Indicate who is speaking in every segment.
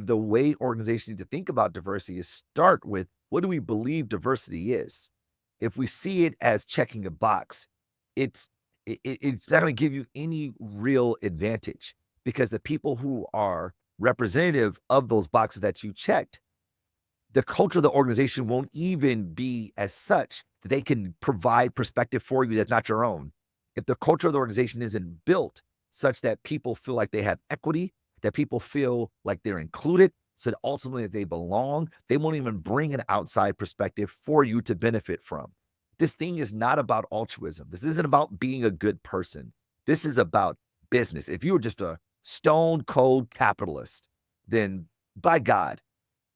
Speaker 1: the way organizations need to think about diversity is start with, what do we believe diversity is? If we see it as checking a box, it's it's not going to give you any real advantage, because the people who are representative of those boxes that you checked, the culture of the organization won't even be as such that they can provide perspective for you that's not your own. If the culture of the organization isn't built such that people feel like they have equity, that people feel like they're included, so that ultimately they belong, they won't even bring an outside perspective for you to benefit from. This thing is not about altruism. This isn't about being a good person. This is about business. If you were just a stone cold capitalist, then by God,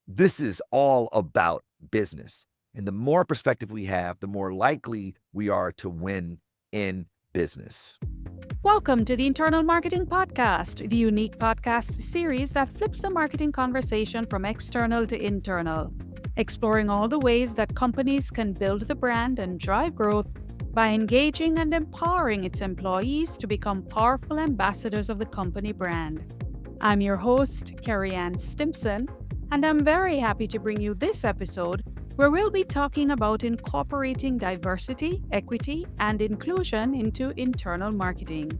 Speaker 1: this is all about business. And the more perspective we have, the more likely we are to win in business.
Speaker 2: Welcome to the Internal Marketing Podcast, the unique podcast series that flips the marketing conversation from external to internal, exploring all the ways that companies can build the brand and drive growth by engaging and empowering its employees to become powerful ambassadors of the company brand. I'm your host, Kerry-Ann Stimpson, and I'm very happy to bring you this episode where we'll be talking about incorporating diversity, equity, and inclusion into internal marketing.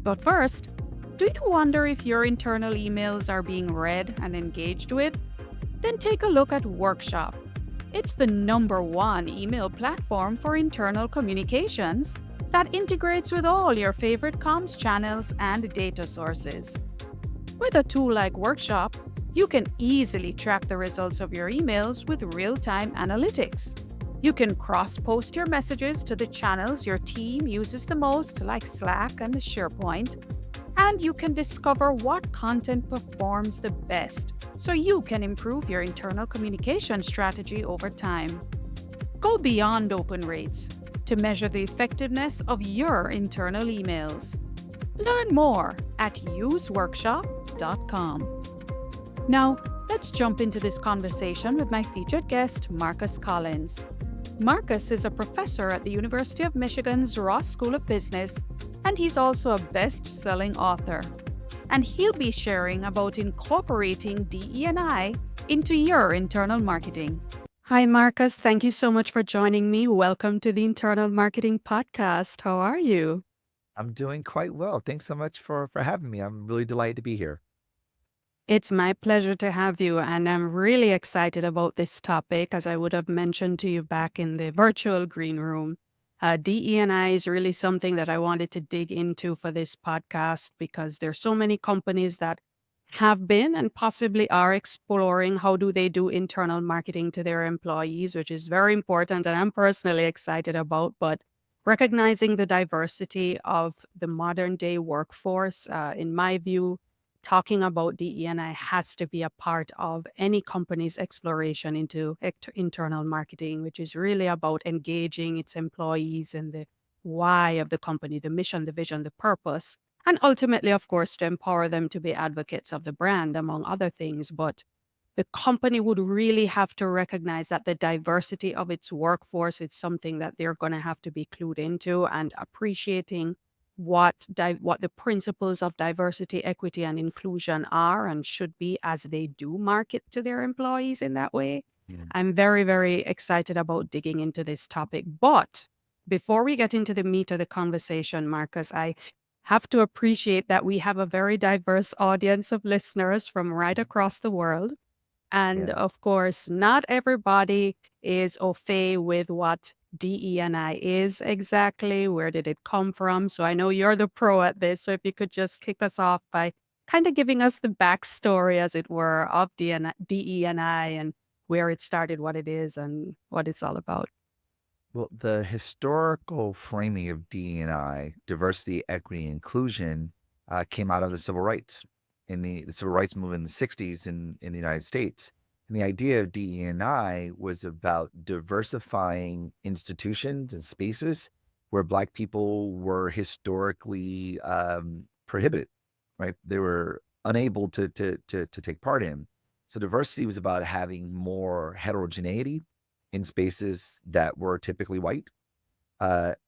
Speaker 2: But first, do you wonder if your internal emails are being read and engaged with? Then take a look at Workshop. It's the #1 email platform for internal communications that integrates with all your favorite comms channels and data sources. With a tool like Workshop, you can easily track the results of your emails with real-time analytics. You can cross-post your messages to the channels your team uses the most, like Slack and SharePoint, and you can discover what content performs the best, so you can improve your internal communication strategy over time. Go beyond open rates to measure the effectiveness of your internal emails. Learn more at useworkshop.com. Now, let's jump into this conversation with my featured guest, Marcus Collins. Marcus is a professor at the University of Michigan's Ross School of Business, and he's also a best-selling author. And he'll be sharing about incorporating DE&I into your internal marketing. Hi, Marcus. Thank you so much for joining me. Welcome to the Internal Marketing Podcast. How are you?
Speaker 1: I'm doing quite well. Thanks so much for having me. I'm really delighted to be here.
Speaker 2: It's my pleasure to have you, and I'm really excited about this topic, as I would have mentioned to you back in the virtual green room. DE&I is really something that I wanted to dig into for this podcast because there's so many companies that have been and possibly are exploring how do they do internal marketing to their employees, which is very important and I'm personally excited about. But recognizing the diversity of the modern day workforce, in my view, talking about DE&I has to be a part of any company's exploration into internal marketing, which is really about engaging its employees in the why of the company, the mission, the vision, the purpose, and ultimately, of course, to empower them to be advocates of the brand, among other things. But the company would really have to recognize that the diversity of its workforce is something that they're going to have to be clued into, and appreciating what the principles of diversity, equity, and inclusion are and should be as they do market to their employees in that way.
Speaker 1: Yeah.
Speaker 2: I'm very, very excited about digging into this topic. But before we get into the meat of the conversation, Marcus, I have to appreciate that we have a very diverse audience of listeners from right across the world. And
Speaker 1: Yeah.
Speaker 2: of course, not everybody is au fait with what DE&I is exactly. Where did it come from? So I know you're the pro at this. So if you could just kick us off by kind of giving us the backstory, as it were, of DE&I and where it started, what it is, and what it's all about.
Speaker 1: Well, the historical framing of DE&I, diversity, equity, inclusion, came out of the civil rights in the civil rights movement in the 60s in the United States. And the idea of DE&I was about diversifying institutions and spaces where Black people were historically prohibited, right? They were unable to take part in. So diversity was about having more heterogeneity in spaces that were typically white.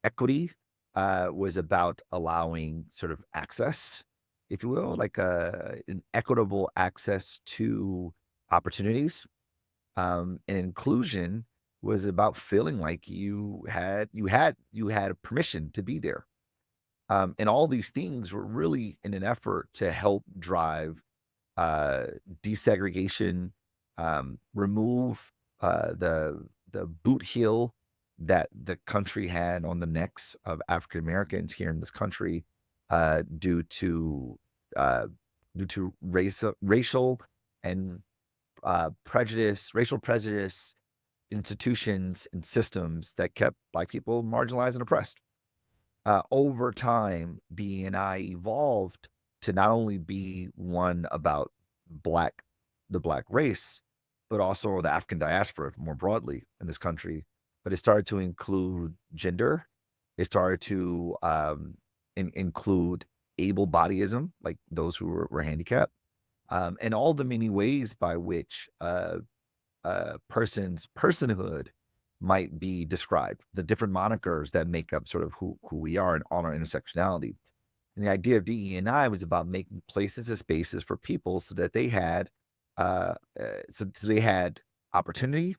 Speaker 1: Equity was about allowing sort of access if you will, like an equitable access to opportunities. And inclusion was about feeling like you had permission to be there. And all these things were really in an effort to help drive uh, desegregation, remove the boot heel that the country had on the necks of African Americans here in this country, uh, due to uh, racial and racial prejudice, institutions and systems that kept Black people marginalized and oppressed. Over time, DNI evolved to not only be one about black the black race, but also the African diaspora more broadly in this country. But it started to include gender. It started to include able bodyism, like those who were handicapped, and all the many ways by which person's personhood might be described, the different monikers that make up sort of who we are and on our intersectionality. And the idea of DE&I was about making places and spaces for people so that they had so they had opportunity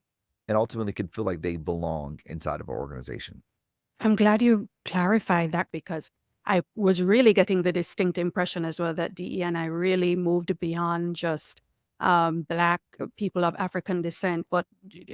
Speaker 1: and ultimately could feel like they belong inside of our organization.
Speaker 2: I'm glad you clarified that because I was really getting the distinct impression as well that DE&I really moved beyond just Black people of African descent, but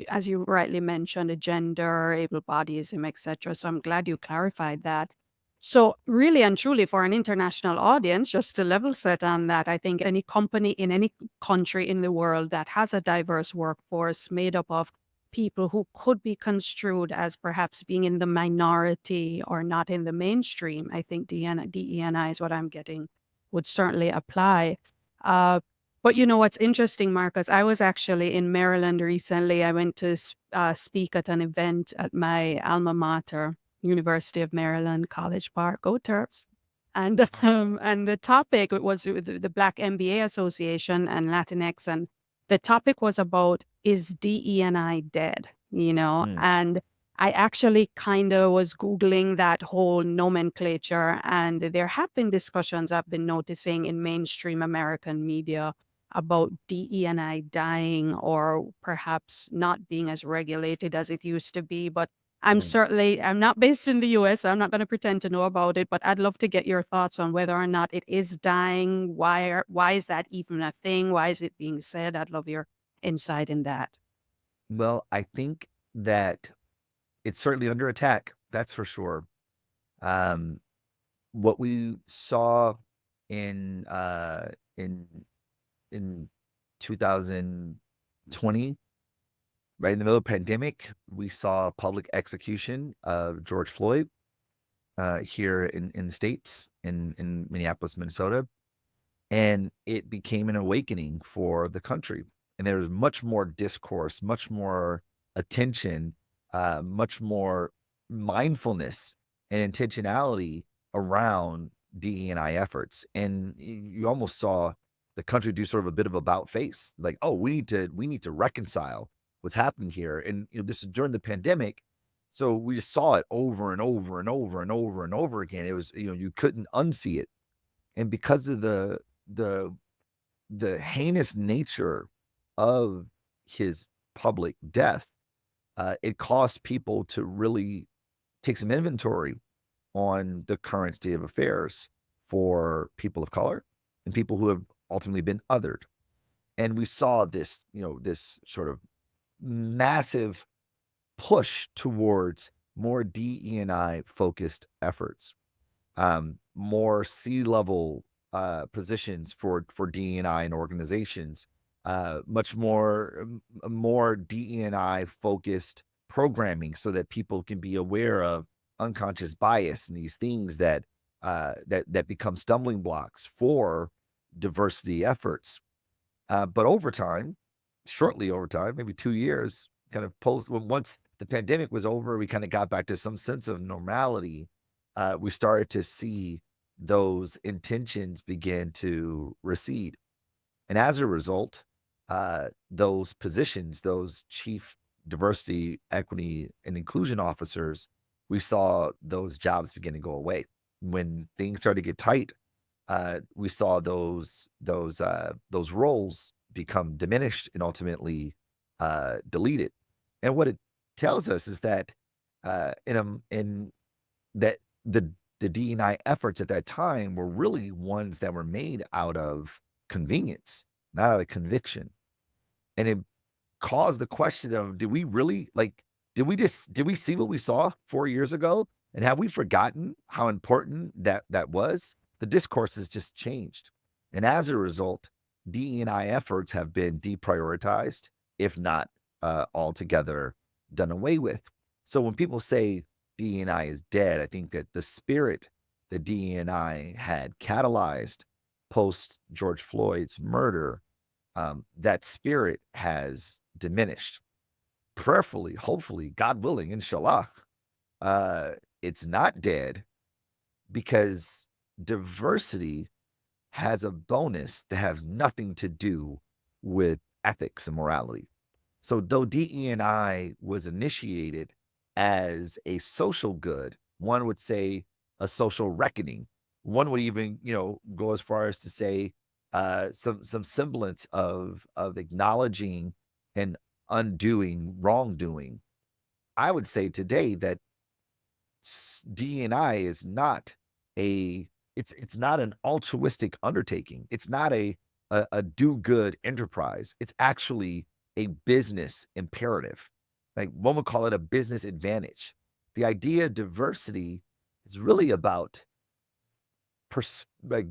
Speaker 2: as you rightly mentioned, the gender, able bodyism, etc. So I'm glad you clarified that. So really and truly for an international audience, just to level set on that, I think any company in any country in the world that has a diverse workforce made up of people who could be construed as perhaps being in the minority or not in the mainstream. I think DEI is what I'm getting would certainly apply. Uh, but you know what's interesting, Marcus? I was actually in Maryland recently. I went to speak at an event at my alma mater, University of Maryland, College Park. Go Terps! And and the topic was the Black MBA Association and Latinx, and the topic was about, is DE&I dead?
Speaker 1: Mm,
Speaker 2: And I actually kind of was Googling that whole nomenclature, and there have been discussions I've been noticing in mainstream American media about DE&I dying or perhaps not being as regulated as it used to be. But
Speaker 1: mm.
Speaker 2: I'm not based in the US, so I'm not going to pretend to know about it, but I'd love to get your thoughts on whether or not it is dying. Why is that even a thing? Why is it being said? I'd love your insight in that.
Speaker 1: Well, I think that it's certainly under attack. That's for sure. Um, what we saw in uh, in in 2020, right in the middle of the pandemic, we saw public execution of George Floyd here in the States, in Minneapolis, Minnesota. And it became an awakening for the country. And there was much more discourse, much more attention, much more mindfulness and intentionality around DE&I efforts. And you almost saw the country do sort of a bit of about face, like, oh, we need to reconcile what's happening here. And this is during the pandemic. So we just saw it over and over and over and over and over again. It was, you couldn't unsee it. And because of the the heinous nature of his public death, it caused people to really take some inventory on the current state of affairs for people of color and people who have ultimately been othered. And we saw this sort of massive push towards more DE&I focused efforts, more C-level positions for DE&I and organizations, much more DE&I focused programming so that people can be aware of unconscious bias and these things that become stumbling blocks for diversity efforts. But over time, shortly over time, maybe 2 years, kind of once the pandemic was over, we kind of got back to some sense of normality. We started to see those intentions begin to recede. And as a result, those positions, those chief diversity, equity, and inclusion officers, we saw those jobs begin to go away. When things started to get tight, we saw those roles become diminished and ultimately deleted. And what it tells us is that in that the D&I efforts at that time were really ones that were made out of convenience, not out of conviction. And it caused the question of, did we really did we see what we saw 4 years ago? And have we forgotten how important that was? The discourse has just changed. And as a result, DE&I efforts have been deprioritized, if not altogether done away with. So when people say DE&I is dead, I think that the spirit that DE&I had catalyzed post George Floyd's murder, that spirit has diminished. Prayerfully, hopefully, God willing, inshallah, it's not dead because diversity has a bonus that has nothing to do with ethics and morality. So though DE&I was initiated as a social good, one would say a social reckoning. One would even, go as far as to say some semblance of acknowledging and undoing wrongdoing. I would say today that DE&I is not a it's not an altruistic undertaking. It's not a do good enterprise. It's actually a business imperative. Like one would call it a business advantage. The idea of diversity is really about like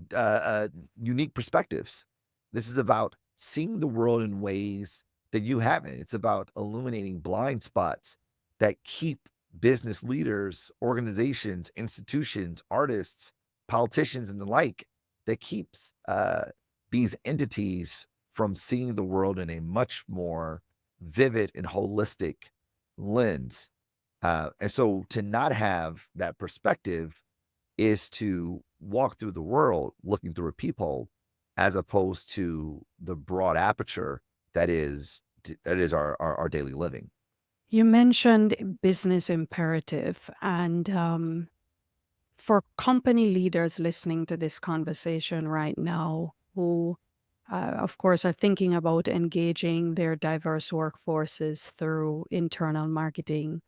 Speaker 1: unique perspectives. This is about seeing the world in ways that you haven't. It's about illuminating blind spots that keep business leaders, organizations, institutions, artists, politicians, and the like, that keeps these entities from seeing the world in a much more vivid and holistic lens. And so to not have that perspective is to walk through the world looking through a peephole, as opposed to the broad aperture that is our daily living.
Speaker 2: You mentioned business imperative, and for company leaders listening to this conversation right now, who, of course, are thinking about engaging their diverse workforces through internal marketing,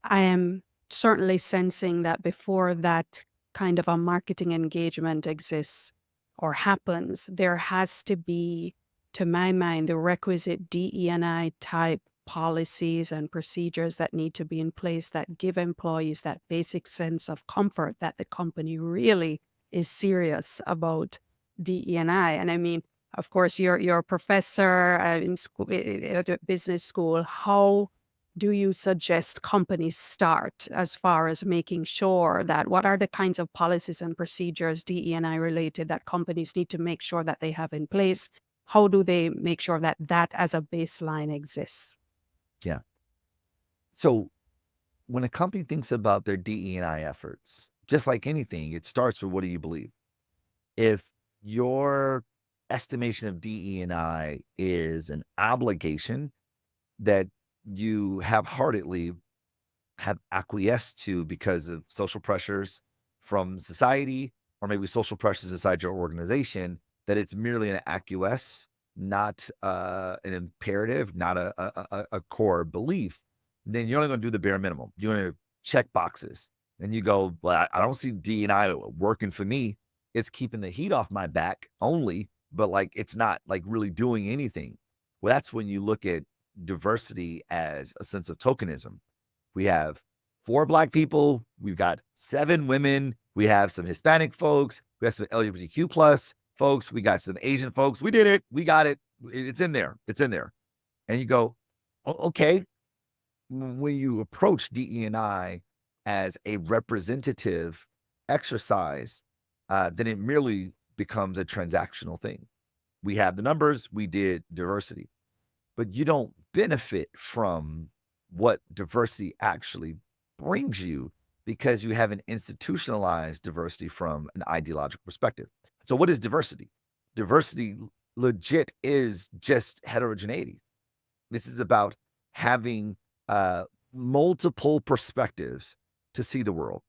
Speaker 2: I am certainly sensing that before that kind of a marketing engagement exists or happens, there has to be, to my mind, the requisite DE&I type policies and procedures that need to be in place that give employees that basic sense of comfort that the company really is serious about DE&I. And I mean, of course, you're a professor in school, at a business school. How do you suggest companies start as far as making sure that what are the kinds of policies and procedures DE&I related that companies need to make sure that they have in place? How do they make sure that that as a baseline exists?
Speaker 1: Yeah. So when a company thinks about their DE&I efforts, just like anything, it starts with, what do you believe? If your estimation of DE&I is an obligation that you half-heartedly have acquiesced to because of social pressures from society, or maybe social pressures inside your organization, that it's merely an acquiesce, not an imperative, not a core belief, then you're only going to do the bare minimum. You're going to check boxes, and you go, "Well, I don't see D&I working for me. It's keeping the heat off my back only, but like it's not like really doing anything." Well, that's when you look at diversity as a sense of tokenism. We have 4 Black people, we've got 7 women, we have some Hispanic folks, we have some LGBTQ plus folks, we got some Asian folks. We did it. We got it. It's in there. It's in there. And you go, okay. When you approach DE&I as a representative exercise, then it merely becomes a transactional thing. We have the numbers, we did diversity, but you don't benefit from what diversity actually brings you because you haven't institutionalized diversity from an ideological perspective. So what is diversity? Diversity legit is just heterogeneity. This is about having multiple perspectives to see the world.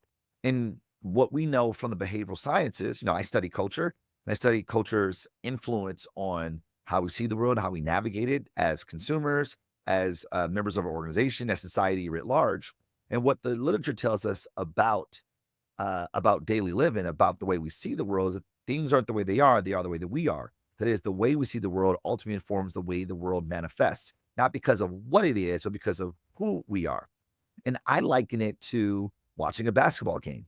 Speaker 1: And what we know from the behavioral sciences, I study culture, and I study culture's influence on how we see the world, how we navigate it as consumers, as members of our organization, as society writ large. And what the literature tells us about daily living, about the way we see the world, is that things aren't the way they are the way that we are. That is, the way we see the world ultimately informs the way the world manifests, not because of what it is, but because of who we are. And I liken it to watching a basketball game.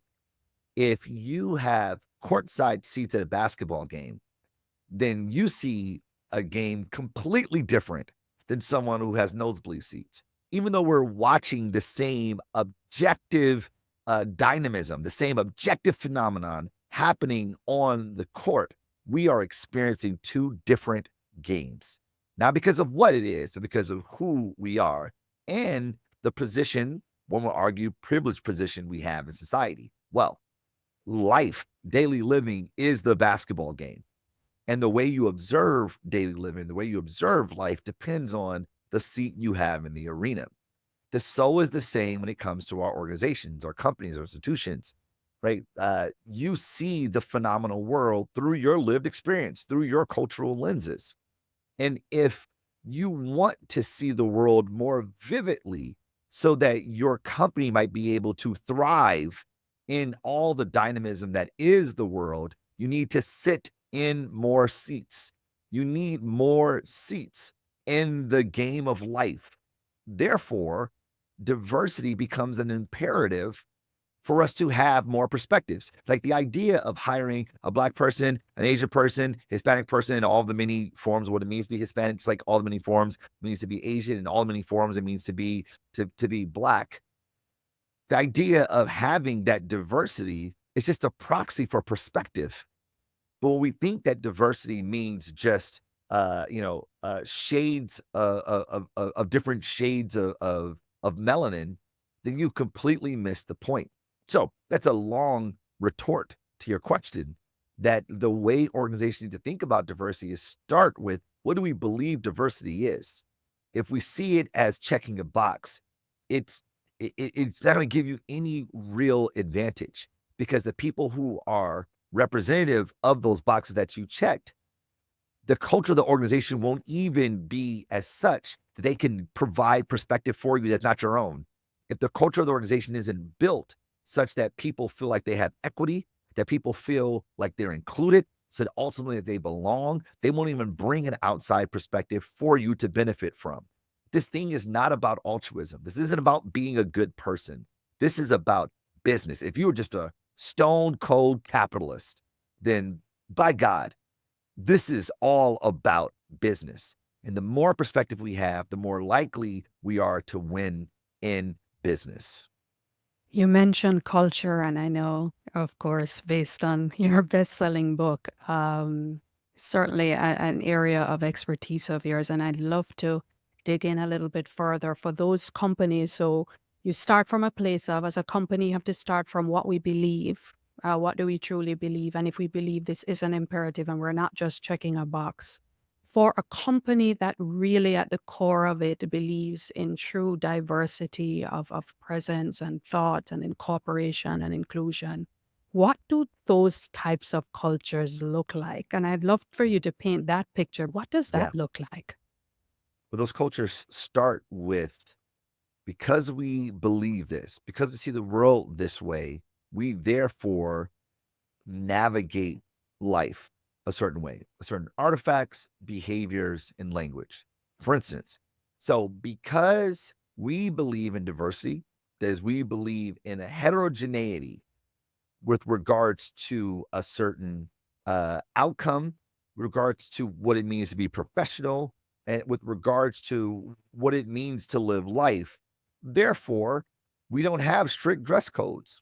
Speaker 1: If you have courtside seats at a basketball game, then you see a game completely different than someone who has nosebleed seats. Even though we're watching the same objective dynamism, the same objective phenomenon happening on the court, we are experiencing two different games. Not because of what it is, but because of who we are and the position, one will argue, privileged position we have in society. Well, life, daily living is the basketball game. And the way you observe daily living, the way you observe life depends on the seat you have in the arena. The so is the same when it comes to our organizations, our companies, our institutions, right? You see the phenomenal world through your lived experience, through your cultural lenses. And if you want to see the world more vividly so that your company might be able to thrive in all the dynamism that is the world, you need to sit in more seats. You need more seats in the game of life. Therefore, diversity becomes an imperative for us to have more perspectives. Like the idea of hiring a Black person, an Asian person, Hispanic person, and all the many forms of what it means to be Hispanic, it's like all the many forms it means to be Asian, and all the many forms it means to be Black. The idea of having that diversity is just a proxy for perspective. But when we think that diversity means just shades of different shades of melanin, then you completely miss the point. So that's a long retort to your question, that the way organizations need to think about diversity is start with, what do we believe diversity is? If we see it as checking a box, it's it's not going to give you any real advantage, because the people who are representative of those boxes that you checked, the culture of the organization won't even be as such that they can provide perspective for you that's not your own. If the culture of the organization isn't built such that people feel like they have equity, that people feel like they're included, so that ultimately that they belong, they won't even bring an outside perspective for you to benefit from. This thing is not about altruism. This isn't about being a good person. This is about business. If you were just a stone cold capitalist, then by God, this is all about business. And the more perspective we have, the more likely we are to win in business.
Speaker 2: You mentioned culture, and I know, of course, based on your best-selling book, certainly an area of expertise of yours, and I'd love to dig in a little bit further for those companies. So you start from a place of, as a company, you have to start from what we believe. What do we truly believe? And if we believe this is an imperative and we're not just checking a box, for a company that really at the core of it believes in true diversity of presence and thought and incorporation and inclusion, what do those types of cultures look like? And I'd love for you to paint that picture. What does
Speaker 1: Yeah.
Speaker 2: that look like?
Speaker 1: But those cultures start with, because we believe this, because we see the world this way, we therefore navigate life a certain way, certain artifacts, behaviors, and language. For instance, so because we believe in diversity, that is, we believe in a heterogeneity with regards to a certain outcome, regards to what it means to be professional, and with regards to what it means to live life. Therefore, we don't have strict dress codes,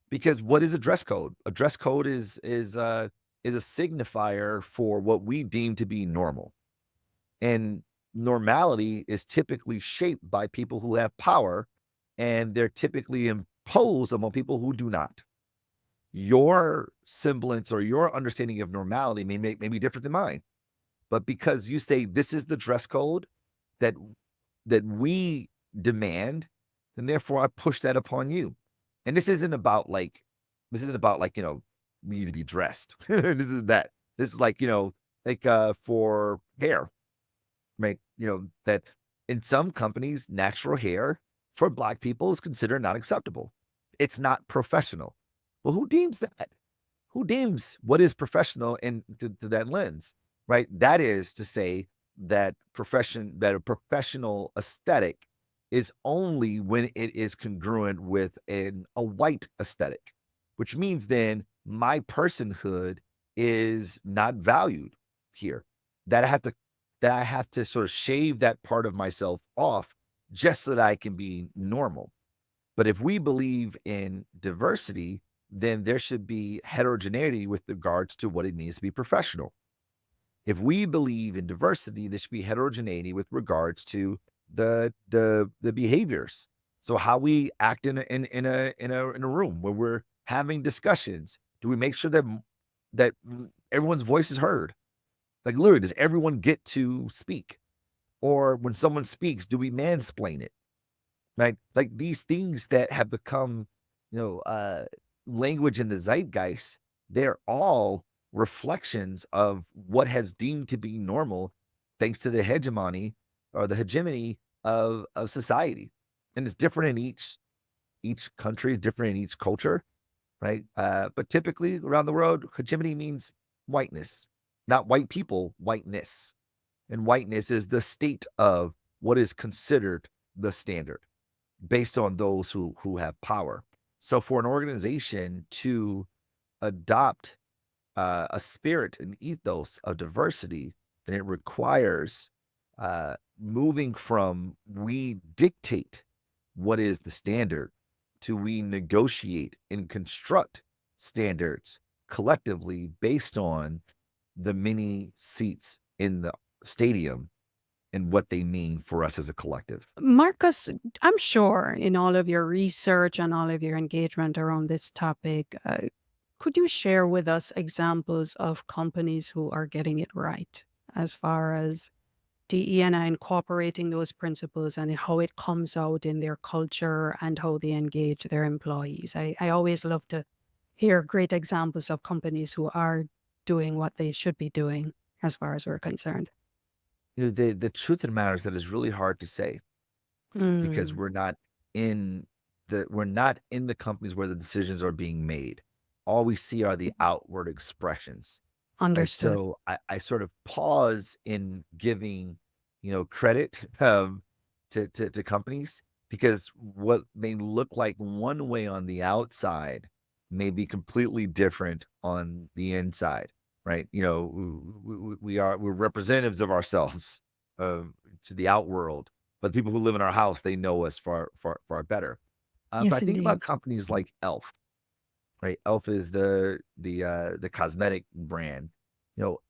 Speaker 1: because what is a dress code? A dress code is a signifier for what we deem to be normal. And normality is typically shaped by people who have power, and they're typically imposed among people who do not. Your semblance or your understanding of normality may be different than mine. But because you say this is the dress code that we demand, then therefore I push that upon you. And this isn't about like This isn't about like, we need to be dressed. This is that. This is like, like for hair, right? That in some companies, natural hair for Black people is considered not acceptable. It's not professional. Well, who deems that? Who deems what is professional in to that lens, right? That is to say that a professional aesthetic is only when it is congruent with a white aesthetic, which means then my personhood is not valued here. That I have to that I have to sort of shave that part of myself off just so that I can be normal. But if we believe in diversity, then there should be heterogeneity with regards to what it means to be professional. If we believe in diversity, there should be heterogeneity with regards to the behaviors. So how we act in a room where we're having discussions. Do we make sure that everyone's voice is heard? Like literally, does everyone get to speak? Or when someone speaks, do we mansplain it? Right? Like these things that have become, you know, uh, language in the zeitgeist, they're all reflections of what has deemed to be normal thanks to the hegemony or the hegemony of society. And it's different in each country, different in each culture, right? But typically around the world, hegemony means whiteness, not white people, whiteness. And whiteness is the state of what is considered the standard based on those who have power. So for an organization to adopt a spirit and ethos of diversity, then it requires moving from we dictate what is the standard to we negotiate and construct standards collectively based on the many seats in the stadium and what they mean for us as a collective.
Speaker 2: Marcus, I'm sure in all of your research and all of your engagement around this topic, could you share with us examples of companies who are getting it right as far as DE&I incorporating those principles and how it comes out in their culture and how they engage their employees? I always love to hear great examples of companies who are doing what they should be doing as far as we're concerned.
Speaker 1: The truth of the matter is that it's really hard to say because
Speaker 2: Mm,
Speaker 1: in we're not in the companies where the decisions are being made. All we see are the outward expressions, right?
Speaker 2: understood.
Speaker 1: So I sort of pause in giving, credit to companies because what may look like one way on the outside may be completely different on the inside, right? We're representatives of ourselves to the outworld, but the people who live in our house, they know us far better. But I
Speaker 2: Yes,
Speaker 1: think
Speaker 2: indeed.
Speaker 1: about companies like Elf, right? Elf is the cosmetic brand.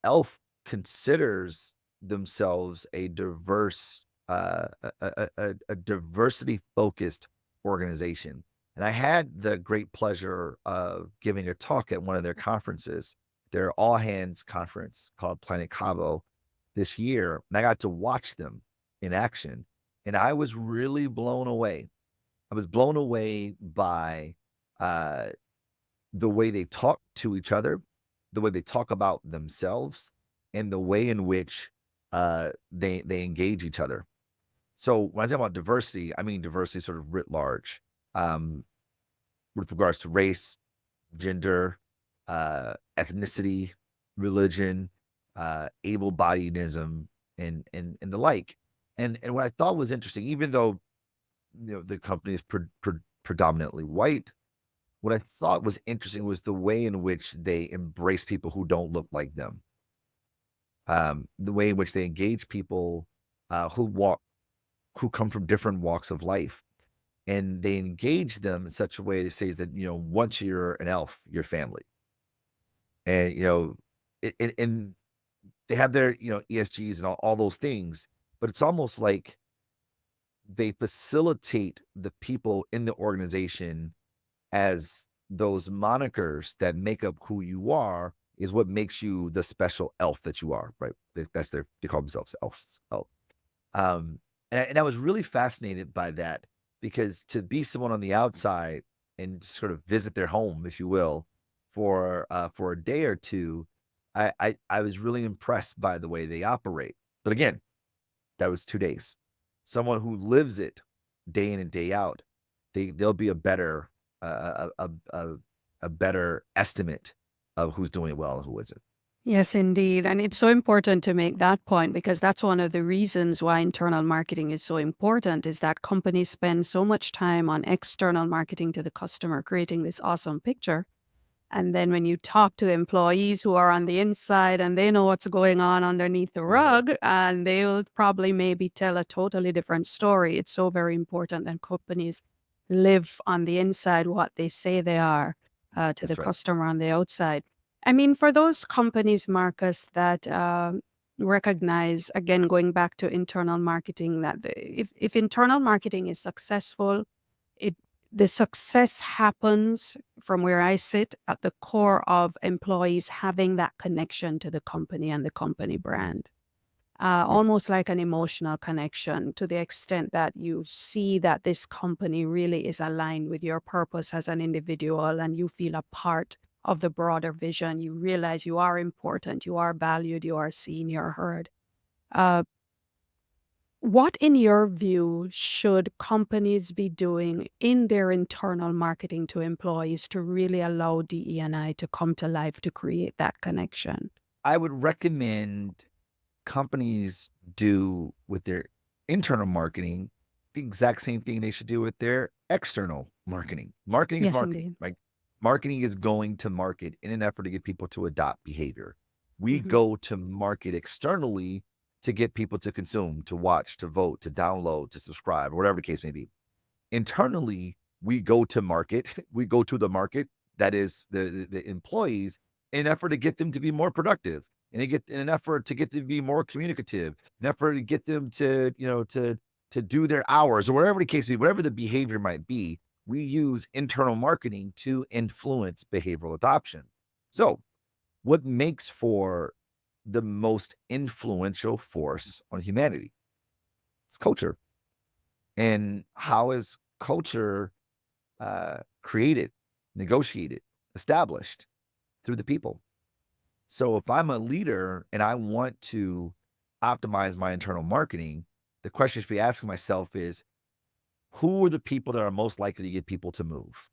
Speaker 1: Elf considers themselves a diverse, a diversity focused organization. And I had the great pleasure of giving a talk at one of their conferences, their all hands conference called Planet Cabo this year. And I got to watch them in action. And I was really blown away. I was blown away by uh, the way they talk to each other, the way they talk about themselves, and the way in which they engage each other. So when I talk about diversity, I mean diversity sort of writ large, um, with regards to race, gender, ethnicity, religion, able-bodiedism, and the like. And what I thought was interesting, even though the company is predominantly white, what I thought was interesting was the way in which they embrace people who don't look like them. The way in which they engage people who come from different walks of life, and they engage them in such a way that says that once you're an elf, you're family, and and they have their ESGs and all those things, but it's almost like they facilitate the people in the organization as those monikers that make up who you are is what makes you the special elf that you are, right? They call themselves elves. Elf. And I was really fascinated by that because to be someone on the outside and sort of visit their home, if you will, for a day or two, I was really impressed by the way they operate. But again, that was 2 days. Someone who lives it day in and day out, they'll be a better a better estimate of who's doing it well and who isn't.
Speaker 2: Yes, indeed. And it's so important to make that point because that's one of the reasons why internal marketing is so important is that companies spend so much time on external marketing to the customer, creating this awesome picture. And then when you talk to employees who are on the inside and they know what's going on underneath the rug, and they'll probably maybe tell a totally different story. It's so very important that companies live on the inside what they say they are to the
Speaker 1: That's right.
Speaker 2: customer on the outside. I mean, for those companies, Marcus, that recognize, again, going back to internal marketing, that if internal marketing is successful, it the success happens from where I sit at the core of employees having that connection to the company and the company brand.
Speaker 1: Yeah.
Speaker 2: Almost like an emotional connection to the extent that you see that this company really is aligned with your purpose as an individual and you feel a part of the broader vision. You realize you are important, you are valued, you are seen, you're heard. Uh, what, in your view, should companies be doing in their internal marketing to employees to really allow DE&I to come to life to create that connection?
Speaker 1: I would recommend companies do with their internal marketing the exact same thing they should do with their external marketing. Marketing is
Speaker 2: Yes,
Speaker 1: marketing.
Speaker 2: indeed.
Speaker 1: Like marketing is going to market in an effort to get people to adopt behavior. We
Speaker 2: Mhm.
Speaker 1: go to market externally to get people to consume, to watch, to vote, to download, to subscribe, or whatever the case may be. Internally, we go to market, we go to the market, that is the employees, in an effort to get them to be more productive, and to get in an effort to get them to be more communicative, an effort to get them to, to do their hours or whatever the case may be, whatever the behavior might be, we use internal marketing to influence behavioral adoption. So, what makes for the most influential force on humanity? It's culture. And how is culture created, negotiated, established through the people? So if I'm a leader and I want to optimize my internal marketing, the question I should be asking myself is, who are the people that are most likely to get people to move?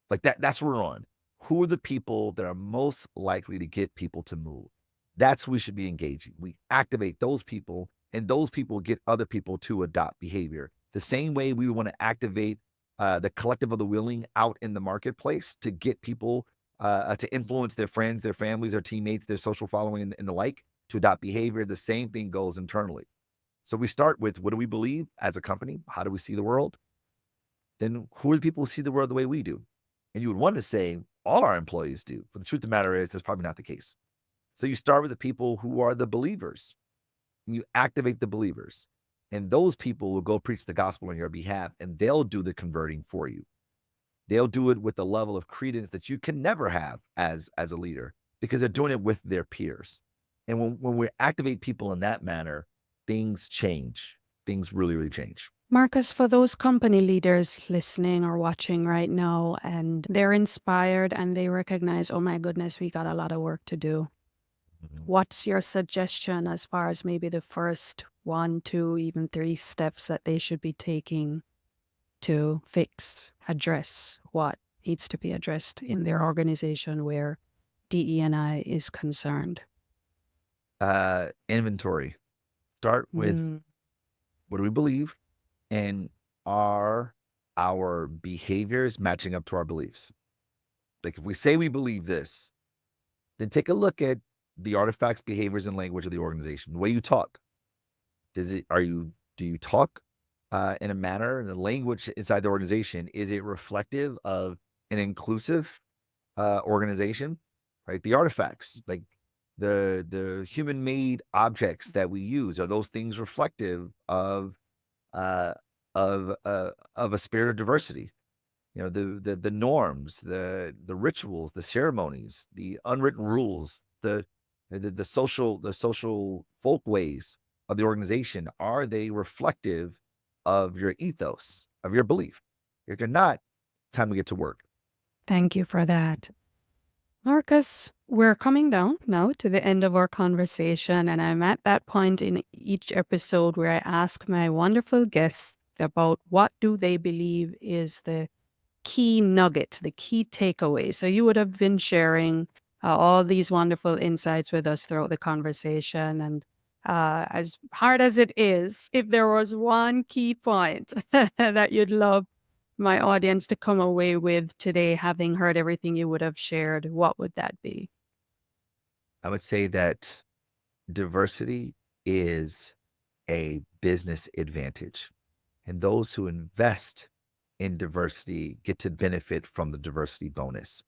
Speaker 1: Like that's what we're on. Who are the people that are most likely to get people to move? That's who we should be engaging. We activate those people, and those people get other people to adopt behavior. The same way we want to activate the collective of the willing out in the marketplace to get people to influence their friends, their families, their teammates, their social following, and the like to adopt behavior. The same thing goes internally. So we start with what do we believe as a company? How do we see the world? Then who are the people who see the world the way we do? And you would want to say all our employees do. But the truth of the matter is that's probably not the case. So you start with the people who are the believers and you activate the believers. And those people will go preach the gospel on your behalf and they'll do the converting for you. They'll do it with the level of credence that you can never have as a leader because they're doing it with their peers. And when we activate people in that manner, things change. Things really, really change.
Speaker 2: Marcus, for those company leaders listening or watching right now, and they're inspired and they recognize, oh my goodness, we got a lot of work to do.
Speaker 1: Mhm.
Speaker 2: What's your suggestion as far as maybe the first one, two, even three steps that they should be taking to fix, address what needs to be addressed in their organization where DE&I is concerned?
Speaker 1: Inventory. Start with
Speaker 2: Mm,
Speaker 1: what do we believe? And are our behaviors matching up to our beliefs? Like if we say we believe this, then take a look at the artifacts, behaviors, and language of the organization. The way you talk. Do you talk in a manner and the language inside the organization? Is it reflective of an inclusive organization? Right? The artifacts, like the human made objects that we use, are those things reflective uh, of a spirit of diversity? You know, the norms, the rituals, the ceremonies, the unwritten rules, the social folkways of the organization, are they reflective of your ethos, of your belief? If they're not, time to get to work.
Speaker 2: Thank you for that. Marcus, we're coming down now to the end of our conversation, and I'm at that point in each episode where I ask my wonderful guests about what do they believe is the key nugget, the key takeaway. So you would have been sharing all these wonderful insights with us throughout the conversation. And as hard as it is, if there was one key point that you'd love my audience to come away with today, having heard everything you would have shared, what would that be?
Speaker 1: I would say that diversity is a business advantage, and those who invest in diversity get to benefit from the diversity bonus.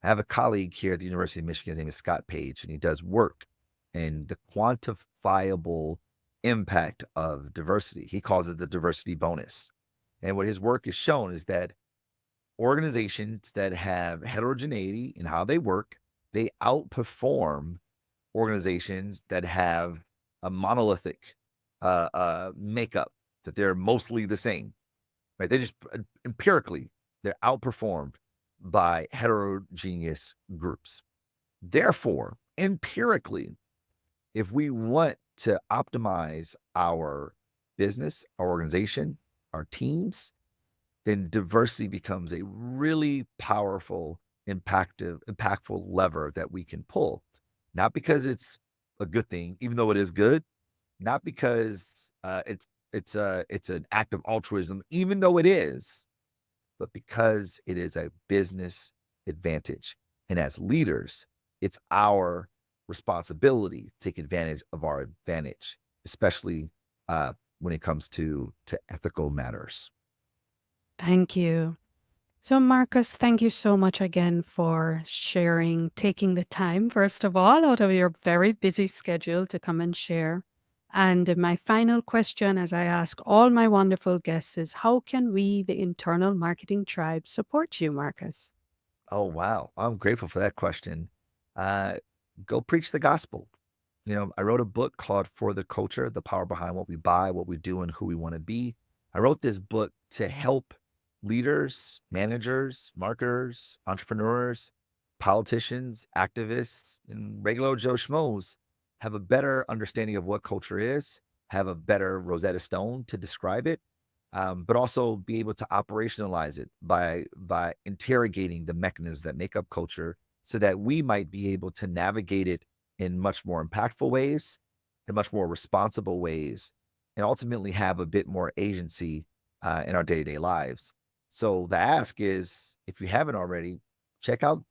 Speaker 1: I have a colleague here at the University of Michigan. His name is Scott Page, and he does work in the quantifiable impact of diversity. He calls it the diversity bonus. And what his work has shown is that organizations that have heterogeneity in how they work, they outperform organizations that have a monolithic makeup, that they're mostly the same, right? They just empirically, they're outperformed by heterogeneous groups. Therefore, empirically, if we want to optimize our business, our organization, our teams, then diversity becomes a really powerful, impactful lever that we can pull. Not because it's a good thing, even though it is good, not because it's an act of altruism, even though it is, but because it is a business advantage. And as leaders, it's our responsibility to take advantage of our advantage, especially when it comes to ethical matters.
Speaker 2: Thank you. So, Marcus, thank you so much again for sharing, taking the time, first of all, out of your very busy schedule to come and share. And my final question, as I ask all my wonderful guests, is how can we, the internal marketing tribe, support you, Marcus?
Speaker 1: Oh, wow. I'm grateful for that question. Go preach the gospel. I wrote a book called For the Culture, The Power Behind What We Buy, What We Do, and Who We Want to Be. I wrote this book to help leaders, managers, marketers, entrepreneurs, politicians, activists, and regular Joe Schmoes have a better understanding of what culture is, have a better Rosetta Stone to describe it, but also be able to operationalize it by interrogating the mechanisms that make up culture so that we might be able to navigate it in much more impactful ways, in much more responsible ways, and ultimately have a bit more agency in our day-to-day lives. So the ask is, if you haven't already, check out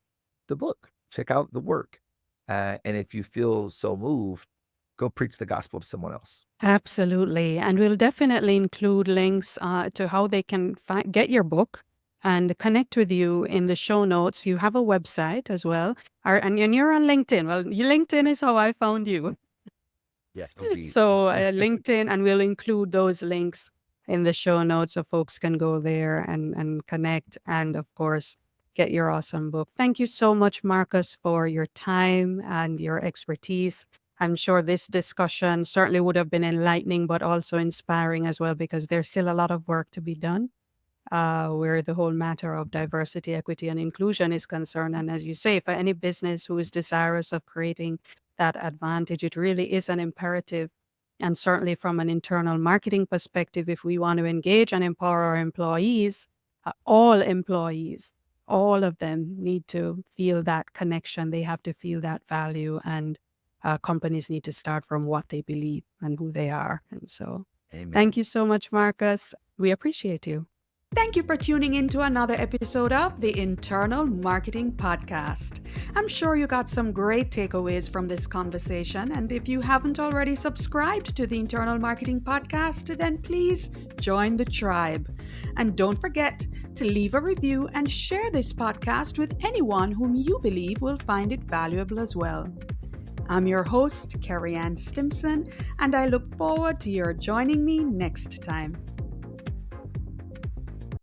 Speaker 1: the book, check out the work. And if you feel so moved, go preach the gospel to someone else.
Speaker 2: Absolutely. And we'll definitely include links to how they can get your book and connect with you in the show notes. You have a website as well. And you're on LinkedIn. Well, LinkedIn is how I found you.
Speaker 1: Yes, indeed.
Speaker 2: So LinkedIn, and we'll include those links in the show notes so folks can go there and connect and, of course, get your awesome book. Thank you so much, Marcus, for your time and your expertise. I'm sure this discussion certainly would have been enlightening, but also inspiring as well, because there's still a lot of work to be done where the whole matter of diversity, equity, and inclusion is concerned. And as you say, for any business who is desirous of creating that advantage, it really is an imperative. And certainly from an internal marketing perspective, if we want to engage and empower our employees, all employees, all of them need to feel that connection. They have to feel that value, and companies need to start from what they believe and who they are. And so
Speaker 1: Amen.
Speaker 2: Thank you so much, Marcus. We appreciate you. Thank you for tuning in to another episode of the Internal Marketing Podcast. I'm sure you got some great takeaways from this conversation. And if you haven't already subscribed to the Internal Marketing Podcast, then please join the tribe. And don't forget to leave a review and share this podcast with anyone whom you believe will find it valuable as well. I'm your host, Kerry-Ann Stimson, and I look forward to your joining me next time.